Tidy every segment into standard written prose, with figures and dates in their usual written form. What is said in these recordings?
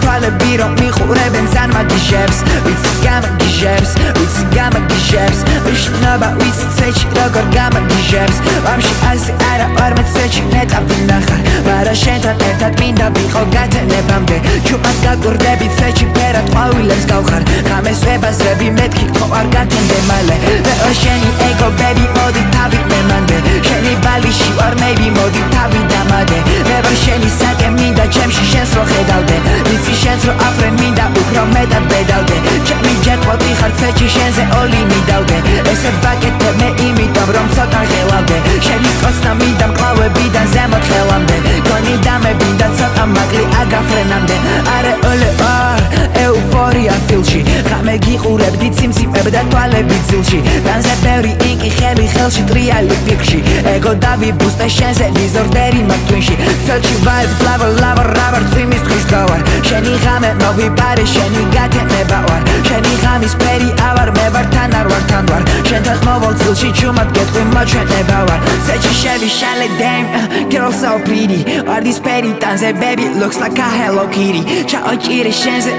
თვალები რომ მიყურებენ ზარმაგიჟებს ვიცი გამაგიჟებს ვიცი გამაგიჟებს ვიშნობა ვიცი ცეჩი როგორ გამაგიჟებს ვამში ასე არა ვარ მეცეჩი ნეტა ვინახარ მარა შენთან ერთად მინდა ვიყო გათენებამდე ჩუმად გაგურდები ცეჩი ფერად ყვავილებს გავხარ ღამეს ვებაზრები მეთქი გთხოვ არ გათენდე მალე მე ვარ შენი ეგო ბები მოდი თავი მემანდე შენი ბალიში ვარ maybe მოდი თავი დამადე მე ვარ შენი საკე მინდა ჩემში შენს რო ხედავდე ვიცი შენს რო აფრენ მინდა უფრო მეტად ბედავდე ჩემი ჯეკვოტი ხარ ცეჩი შენზე ოლი მიდავდე ესე ვაკეთებ მე იმიტომ რომ ცოტა ღელავდე შენი კოცნა მინდა მკლავებიდან ზემოთ ხელამდე გონი დამებინდა ცოტა მაგლი აგაფრენამდე არე ოლე არ ეუფორია ფილში ღამე გიყურებდი ციმციმებ და თვალები ძილში დანზე ბევრი ინკი ხელი ხელში ტრიალი პიკში ეგო დავიბუსტე შენზე დიზორდერი მათვინში ცელში ვაიდ ფლავერ ლავერ რაბერ წვიმის თხრის გავარ შენი ღამე მოვიპარე შენი გათენება ვარ შენი ღამის ფერი ავარ მე ვარ თან არ ვარ თან ვარ შენთან მოვალ ძილში ჩუმად გეტყვი მოჩვენება ვარ ცეჩი შევიშალე damn girl so pretty are this petty tanze baby looks like a Hello Kitty ჩაოჭირე შენზე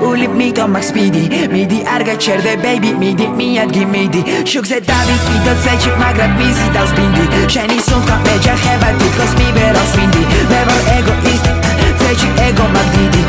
ულებ მიგო მაგ სპიდი მიდი არ გაჩერდე baby მიდი მიადგი მიდი შუქზე დავიკიდო ცეჩი მაგრამ მიზი დავსბინდი შენი სუნთქვა მეჯახება თითქოს მივერავს ვინდი მე ვარ ეგოისტი ცეჩი ეგო მაგ დიდი